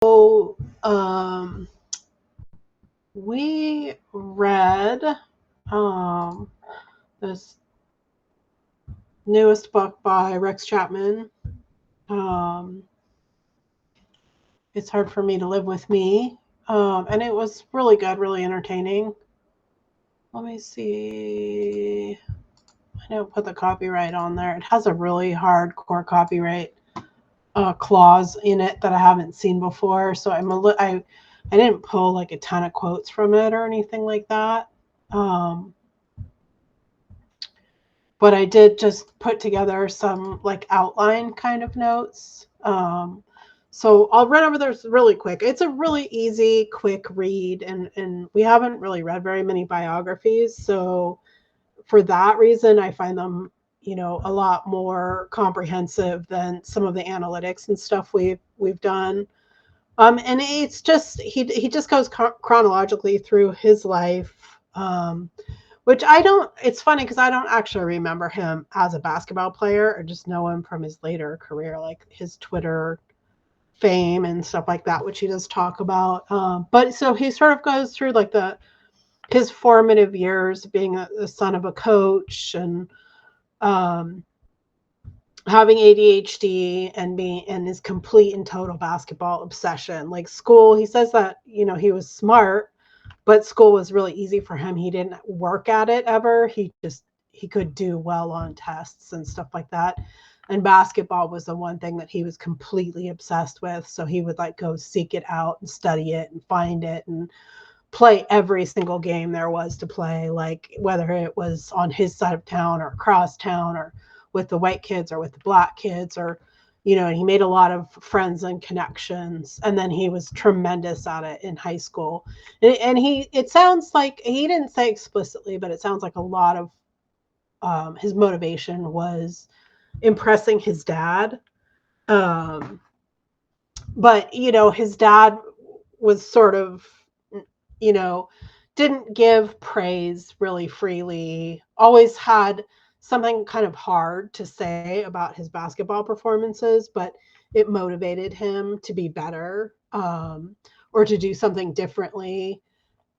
So, we read um, this newest book by Rex Chapman. Um, it's hard for me to live with me, and it was really good, really entertaining. Let me see. I don't put the copyright on there. It has a really hardcore copyright clause in it that I haven't seen before. So I didn't pull like a ton of quotes from it or anything like that. Um, but I did just put together some like outline kind of notes. So I'll run over those really quick. It's a really easy, quick read, and we haven't really read very many biographies. So for that reason, I find them, a lot more comprehensive than some of the analytics and stuff we've done. And it's just he just goes chronologically through his life. Which I don't, it's funny because I don't actually remember him as a basketball player. I just know him from his later career, like his Twitter fame and stuff like that, which he does talk about. But so he sort of goes through like his formative years being the son of a coach and um, having ADHD and being and his complete and total basketball obsession. Like school, he says that, he was smart, but school was really easy for him. He didn't work at it ever. He could do well on tests and stuff like that. And basketball was the one thing that he was completely obsessed with. So he would like go seek it out and study it and find it and play every single game there was to play, like whether it was on his side of town or across town or with the white kids or with the black kids or he made a lot of friends and connections, and then he was tremendous at it in high school. And it sounds like he didn't say explicitly, but it sounds like a lot of his motivation was impressing his dad. um, but his dad was sort of, you know, didn't give praise really freely, always had something kind of hard to say about his basketball performances, but it motivated him to be better, or to do something differently.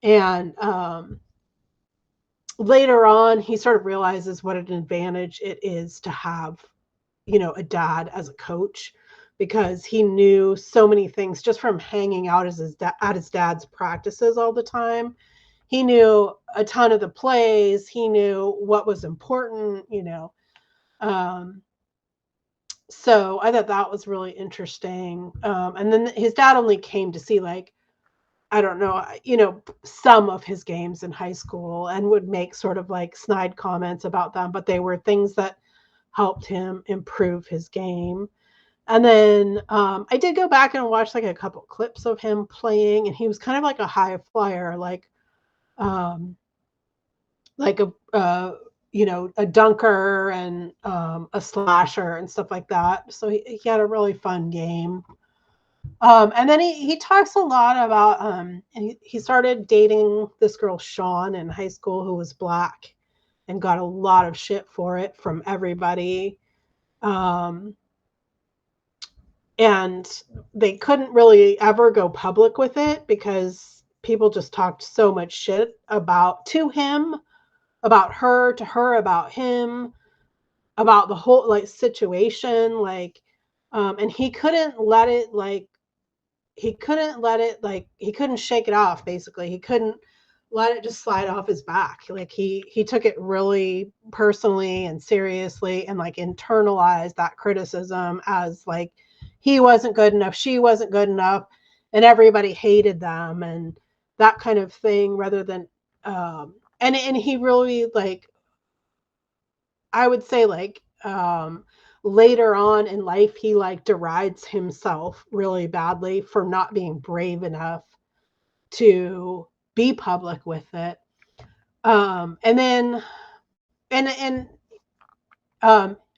And later on, he sort of realizes what an advantage it is to have, a dad as a coach, because he knew so many things just from hanging out at his dad's practices all the time. He knew a ton of the plays. He knew what was important. Um, so I thought that was really interesting. And then his dad only came to see like, I don't know, some of his games in high school and would make sort of like snide comments about them, but they were things that helped him improve his game. And then I did go back and watch like a couple clips of him playing, and he was kind of like a high flyer, um, like a dunker and a slasher and stuff like that. So he had a really fun game. And then he talks a lot about he started dating this girl Sean in high school who was black and got a lot of shit for it from everybody. Um, and they couldn't really ever go public with it because people just talked so much shit about to him, about her, to her, about him, about the whole like situation, like and he couldn't shake it off. Basically, he couldn't let it just slide off his back. Like he took it really personally and seriously, and like internalized that criticism as like he wasn't good enough, she wasn't good enough, and everybody hated them and that kind of thing, rather than and he really, like, I would say, like, later on in life, he like derides himself really badly for not being brave enough to be public with it. And then, and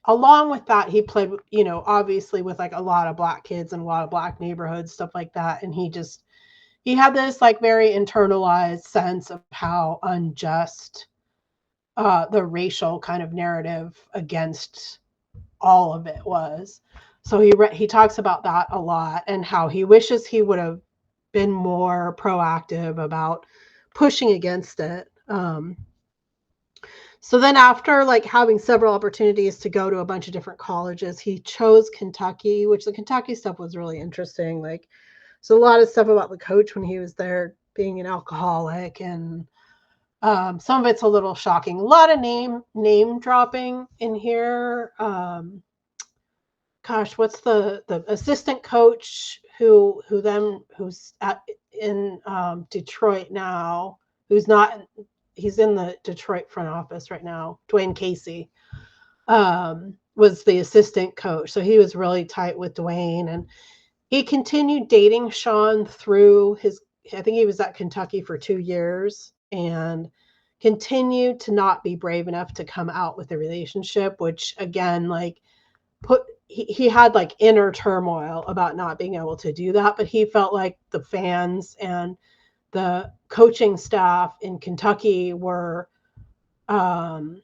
along with that, he played, obviously with like a lot of black kids and a lot of black neighborhoods, stuff like that. And he had this like very internalized sense of how unjust the racial kind of narrative against all of it was. So he talks about that a lot and how he wishes he would have been more proactive about pushing against it. So then after like having several opportunities to go to a bunch of different colleges, he chose Kentucky, which the Kentucky stuff was really interesting. Like, so a lot of stuff about the coach when he was there being an alcoholic, and some of it's a little shocking. A lot of name dropping in here. Gosh, what's the assistant coach who's in Detroit now? Who's not? He's in the Detroit front office right now. Dwayne Casey was the assistant coach, so he was really tight with Dwayne, and he continued dating Sean through his. I think he was at Kentucky for 2 years and continued to not be brave enough to come out with the relationship, which again, like he had like inner turmoil about not being able to do that, but he felt like the fans and the coaching staff in Kentucky were um,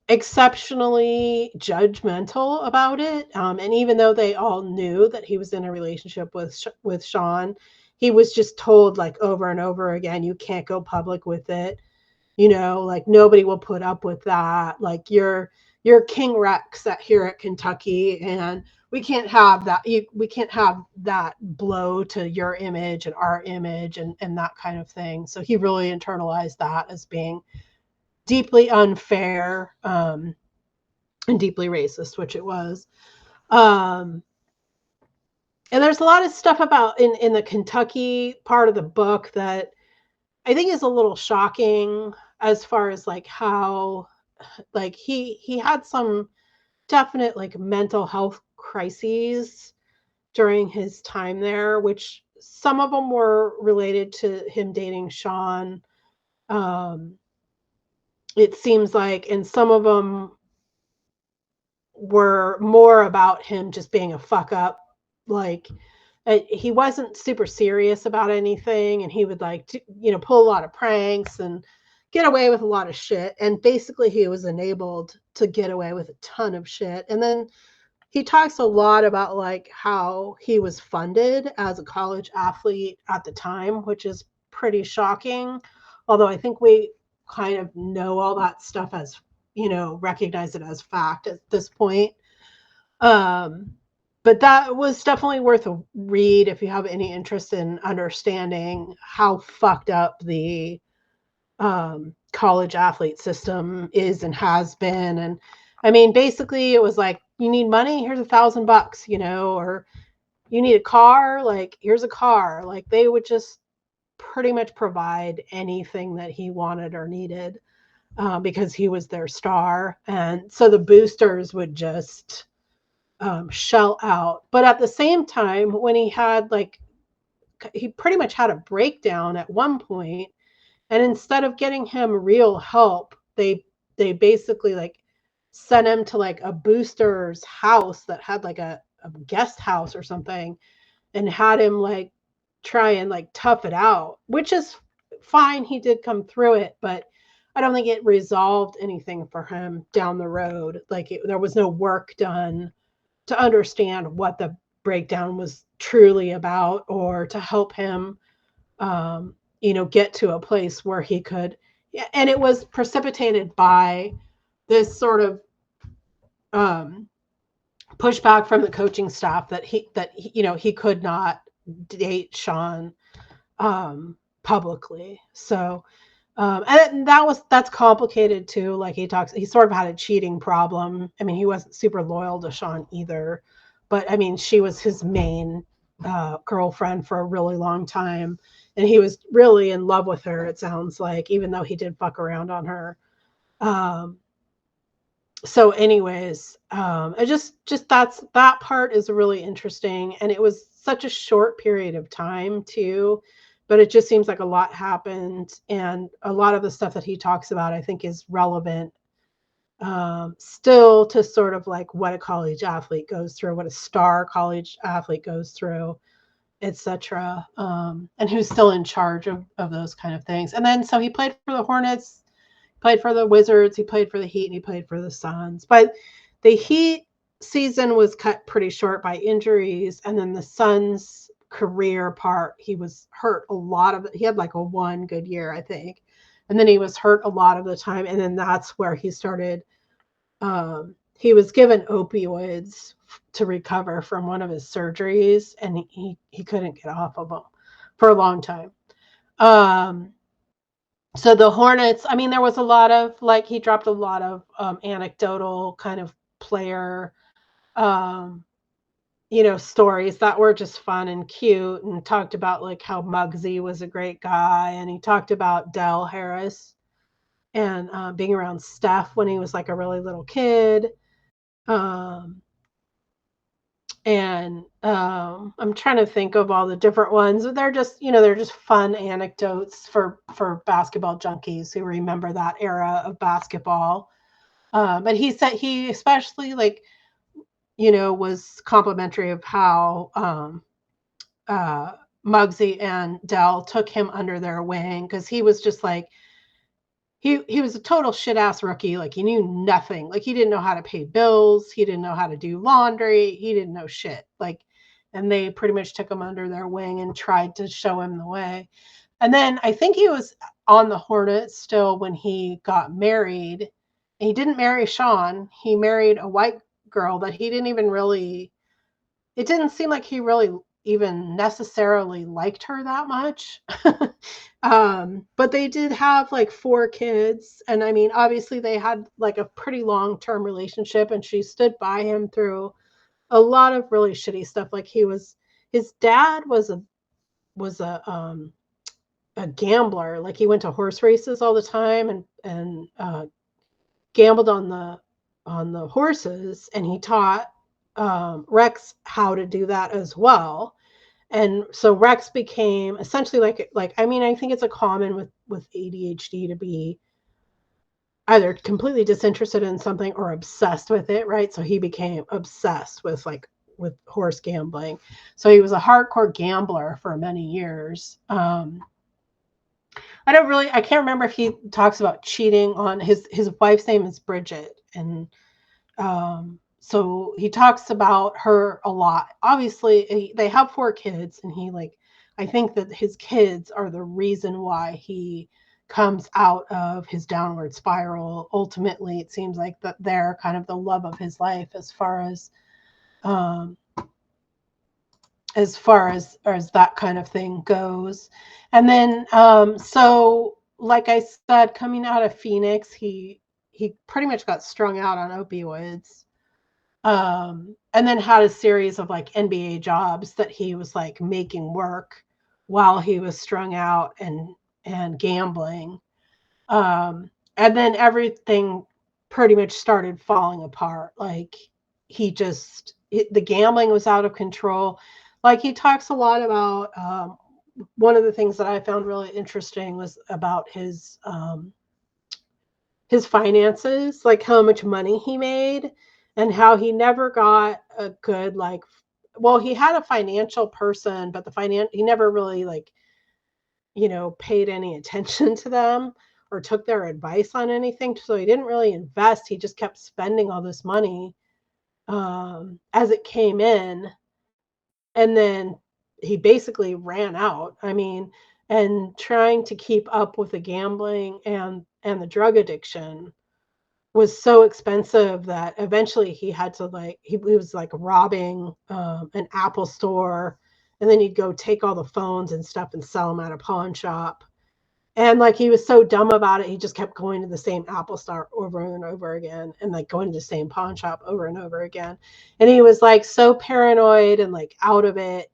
exceptionally judgmental about it. And even though they all knew that he was in a relationship with Sean, he was just told like over and over again, you can't go public with it. Like nobody will put up with that. Like you're King Rex here at Kentucky, and we can't have that. We can't have that blow to your image and our image and that kind of thing. So he really internalized that as being deeply unfair and deeply racist, which it was. Um, and there's a lot of stuff about in the Kentucky part of the book that I think is a little shocking as far as like how like he had some definite like mental health crises during his time there, which some of them were related to him dating Sean. Um, it seems like, and some of them were more about him just being a fuck up. Like he wasn't super serious about anything, and he would like pull a lot of pranks and get away with a lot of shit. And basically, he was enabled to get away with a ton of shit. And then he talks a lot about like how he was funded as a college athlete at the time, which is pretty shocking. Although I think we kind of know all that stuff as, recognize it as fact at this point. Um, but that was definitely worth a read if you have any interest in understanding how fucked up the college athlete system is and has been. And I mean, basically, it was like, you need money, here's $1,000, or you need a car, like here's a car. Like they would just pretty much provide anything that he wanted or needed because he was their star. And so the boosters would just shell out. But at the same time, when he pretty much had a breakdown at one point, and instead of getting him real help, they basically like sent him to like a booster's house that had like a guest house or something, and had him like try and like tough it out, which is fine. He did come through it, but I don't think it resolved anything for him down the road. Like there was no work done to understand what the breakdown was truly about, or to help him get to a place where he could. And it was precipitated by this sort of pushback from the coaching staff that he could not date Sean publicly. So and that's complicated too. Like he sort of had a cheating problem. I mean, he wasn't super loyal to Sean either, but I mean, she was his main girlfriend for a really long time, and he was really in love with her, it sounds like, even though he did fuck around on her. So anyways, I just that part is really interesting, and it was such a short period of time too, but it just seems like a lot happened, and a lot of the stuff that he talks about I think is relevant still to sort of like what a college athlete goes through, what a star college athlete goes through, etc. And who's still in charge of those kind of things. And then so he played for the Hornets, played for the Wizards, he played for the Heat, and he played for the Suns. But the Heat season was cut pretty short by injuries, and then the son's career part, he was hurt a lot of it. He had like a one good year, I think, and then he was hurt a lot of the time, and then that's where he started. He was given opioids to recover from one of his surgeries, and he couldn't get off of them for a long time. Um, so the Hornets, I mean, there was a lot of like he dropped a lot of anecdotal kind of player um, stories that were just fun and cute, and talked about like how Muggsy was a great guy, and he talked about Dell Harris and being around Steph when he was like a really little kid. Um, and I'm trying to think of all the different ones. They're just fun anecdotes for basketball junkies who remember that era of basketball. But he said he especially like was complimentary of how uh, Muggsy and Dell took him under their wing, because he was just like he was a total shit ass rookie. Like he knew nothing. Like he didn't know how to pay bills. He didn't know how to do laundry. He didn't know shit. Like, and they pretty much took him under their wing and tried to show him the way. And then I think he was on the Hornets still when he got married. He didn't marry Sean. He married a white girl that he didn't even really, it didn't seem like he really even necessarily liked her that much. But they did have like four kids. And I mean, obviously they had like a pretty long-term relationship, and she stood by him through a lot of really shitty stuff. Like his dad was a gambler. Like he went to horse races all the time, and gambled on the horses, and he taught Rex how to do that as well. And so Rex became essentially like I mean, I think it's a common with ADHD to be either completely disinterested in something or obsessed with it, right? So he became obsessed with horse gambling. So he was a hardcore gambler for many years. I can't remember if he talks about cheating on his wife's name is Bridget, and so he talks about her a lot. Obviously, they have four kids, and I think that his kids are the reason why he comes out of his downward spiral. Ultimately, it seems like that they're kind of the love of his life um, as that kind of thing goes. And then, so like I said, coming out of Phoenix, he pretty much got strung out on opioids, and then had a series of like NBA jobs that he was like making work while he was strung out and gambling. And then everything pretty much started falling apart. Like the gambling was out of control. Like he talks a lot about one of the things that I found really interesting was about his finances, like how much money he made, and how he never got a good like well, he had a financial person, but he never really like, paid any attention to them or took their advice on anything. So he didn't really invest. He just kept spending all this money as it came in, and then he basically ran out. I mean, and trying to keep up with the gambling and the drug addiction was so expensive that eventually he had to like he was like robbing an Apple store, and then he'd go take all the phones and stuff and sell them at a pawn shop. And like he was so dumb about it, he just kept going to the same Apple store over and over again, and like going to the same pawn shop over and over again. And he was like so paranoid and like out of it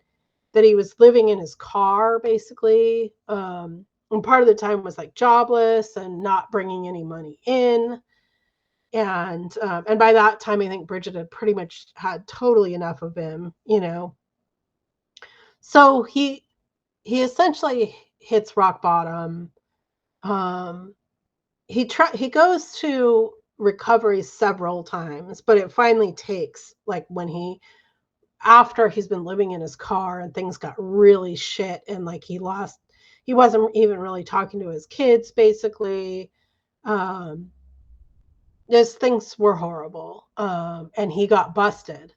that he was living in his car basically. And part of the time was like jobless and not bringing any money in. And by that time, I think Bridget had pretty much had totally enough of him. So he essentially hits rock bottom. Um, he goes to recovery several times, but it finally takes like when after he's been living in his car and things got really shit, and like he wasn't even really talking to his kids basically. Um, Those things were horrible. And he got busted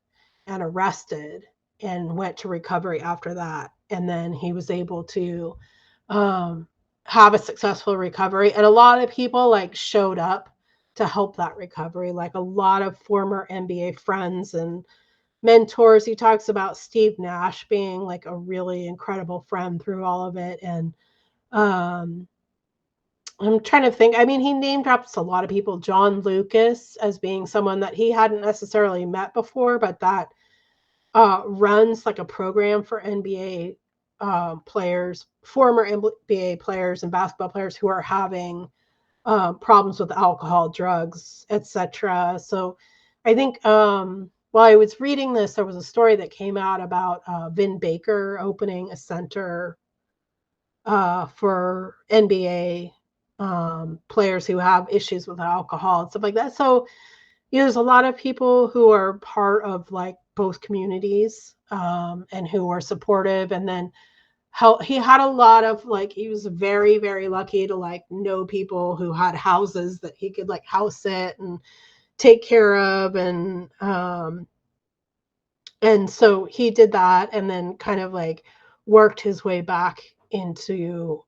and arrested and went to recovery after that. And then he was able to um, have a successful recovery. And a lot of people like showed up to help that recovery, like a lot of former NBA friends and mentors. He talks about Steve Nash being like a really incredible friend through all of it. And um, I'm trying to think. I mean, he name drops a lot of people. John Lucas as being someone that he hadn't necessarily met before, but that runs like a program for NBA players, former NBA players and basketball players who are having problems with alcohol, drugs, etc. So I think while I was reading this, there was a story that came out about Vin Baker opening a center for NBA players who have issues with alcohol and stuff like that. So, there's a lot of people who are part of like both communities and who are supportive. And then how he had a lot of like, he was very, very lucky to like know people who had houses that he could like house sit and take care of. And so he did that and then kind of like worked his way back into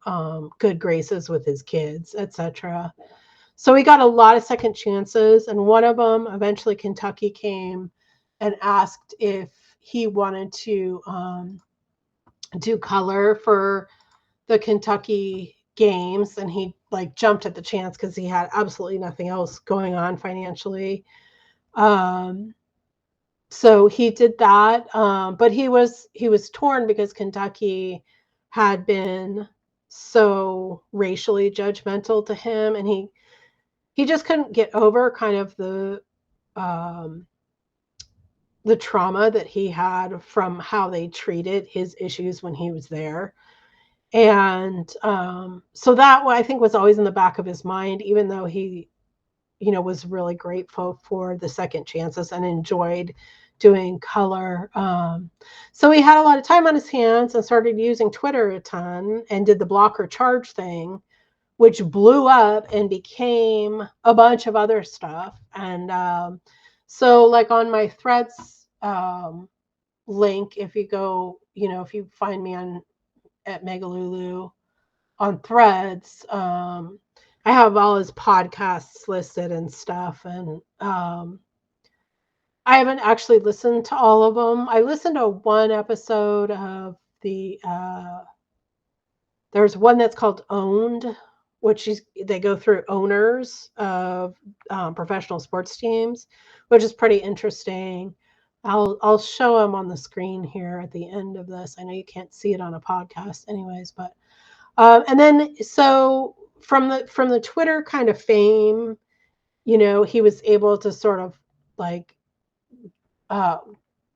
good graces with his kids, etc. So he got a lot of second chances, and one of them eventually Kentucky came and asked if he wanted to do color for the Kentucky games, and he like jumped at the chance because he had absolutely nothing else going on financially. Um, so he did that, but he was torn because Kentucky had been so racially judgmental to him, and he just couldn't get over kind of um, the trauma that he had from how they treated his issues when he was there. And so that I think was always in the back of his mind, even though he, was really grateful for the second chances and enjoyed doing color. So he had a lot of time on his hands and started using Twitter a ton and did the block or charge thing, which blew up and became a bunch of other stuff. And so, like on my threads link, if you go, if you find me on at Megalulu on threads, I have all his podcasts listed and stuff. And I haven't actually listened to all of them. I listened to one episode of the there's one that's called Owned, which is they go through owners of professional sports teams, which is pretty interesting. I'll show them on the screen here at the end of this. I know you can't see it on a podcast, anyways, but and then so from the Twitter kind of fame, he was able to sort of like uh,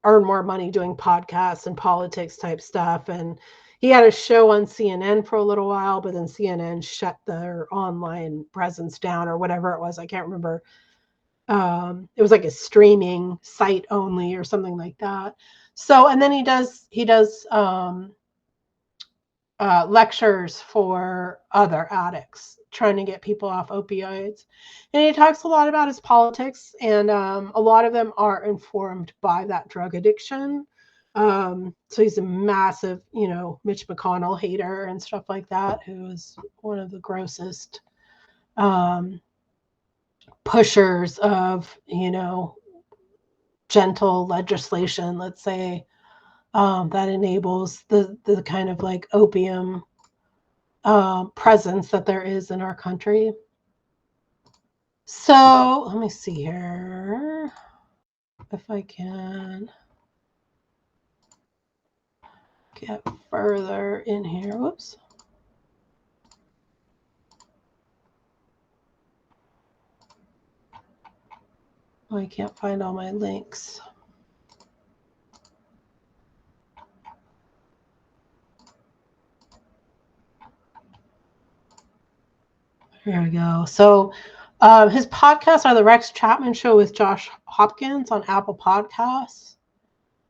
earn more money doing podcasts and politics type stuff. And he had a show on CNN for a little while, but then CNN shut their online presence down or whatever it was. I can't remember. It was like a streaming site only or something like that. So, and then he does lectures for other addicts, trying to get people off opioids. And he talks a lot about his politics, and a lot of them are informed by that drug addiction. So he's a massive, Mitch McConnell hater and stuff like that, who is one of the grossest um, pushers of, gentle legislation, let's say, that enables the kind of like opium presence that there is in our country. So let me see here if I can get further in here. Whoops. Oh, I can't find all my links. Here we go. So his podcasts are the Rex Chapman Show with Josh Hopkins on Apple Podcasts.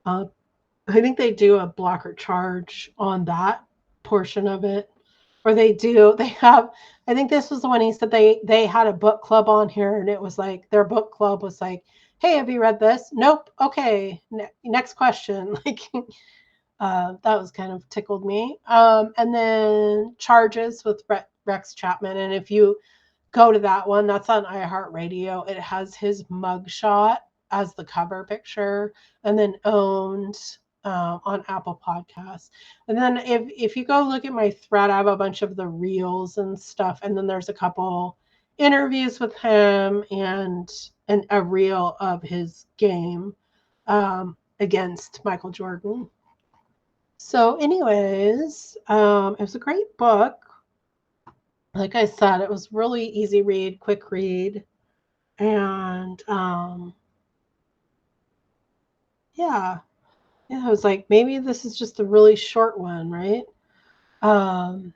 I think they do a blocker charge on that portion of it. or they have, I think this was the one he said they had a book club on here, and it was like their book club was like, hey, have you read this? Nope. Okay, next question. Like, that was kind of tickled me. And then Charges with Rex Chapman, and if you go to that one, that's on iHeartRadio. It has his mugshot as the cover picture, and then Owned on Apple Podcasts. And then if you go look at my thread, I have a bunch of the reels and stuff, and then there's a couple interviews with him and a reel of his game against Michael Jordan. So, anyways, it was a great book. Like I said, it was really easy read, quick read, and yeah, I was like, maybe this is just a really short one, right? Um,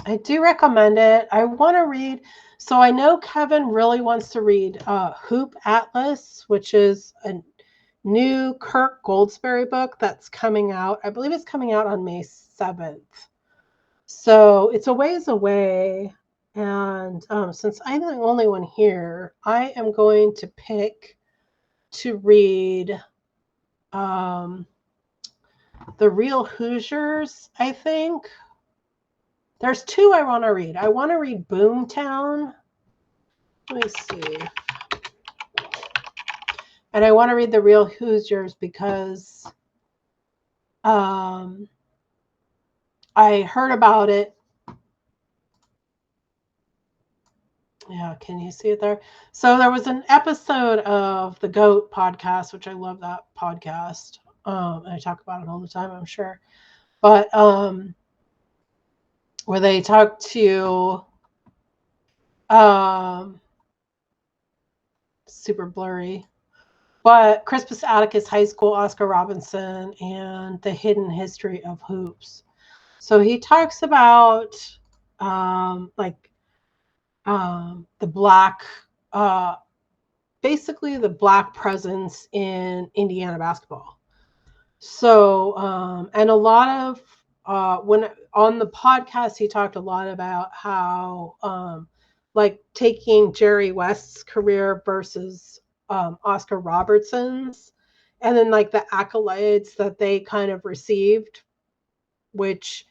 I do recommend it. I want to read. So I know Kevin really wants to read Hoop Atlas, which is a new Kirk Goldsberry book that's coming out. I believe it's coming out on May 7th. So it's a ways away. And since I'm the only one here, I am going to pick to read The Real Hoosiers, I think. There's two I want to read. I want to read Boomtown. Let me see. And I want to read The Real Hoosiers because I heard about it. Yeah, can you see it there? So there was an episode of the GOAT podcast, which I love that podcast. I talk about it all the time, I'm sure. But where they talk to super blurry, but Crispus Attucks High School, Oscar Robertson, and the hidden history of hoops. So he talks about the black, basically the black presence in Indiana basketball. So, and a lot of, when on the podcast, he talked a lot about how, like taking Jerry West's career versus Oscar Robertson's, and then like the accolades that they kind of received, which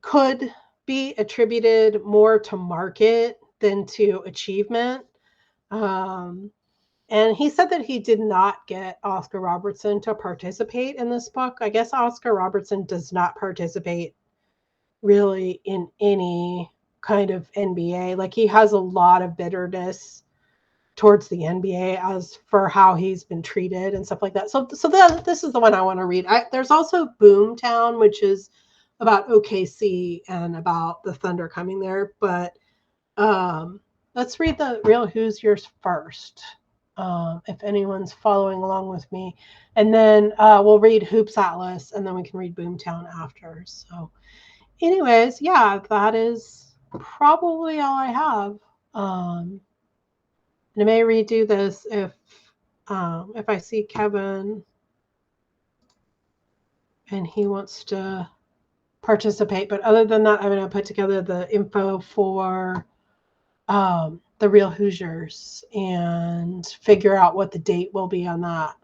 could be attributed more to market than to achievement. And he said that he did not get Oscar Robertson to participate in this book. I guess Oscar Robertson does not participate really in any kind of NBA. Like, he has a lot of bitterness towards the NBA as for how he's been treated and stuff like that. So this is the one I want to read. There's also Boomtown, which is about OKC and about the Thunder coming there. But let's read The Real Hoosiers first. If anyone's following along with me. And then we'll read Hoops Atlas, and then we can read Boomtown after. So anyways, yeah, that is probably all I have. And I may redo this if I see Kevin and he wants to participate. But other than that, I'm going to put together the info for The Real Hoosiers and figure out what the date will be on that.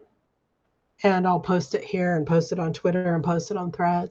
And I'll post it here and post it on Twitter and post it on Threads.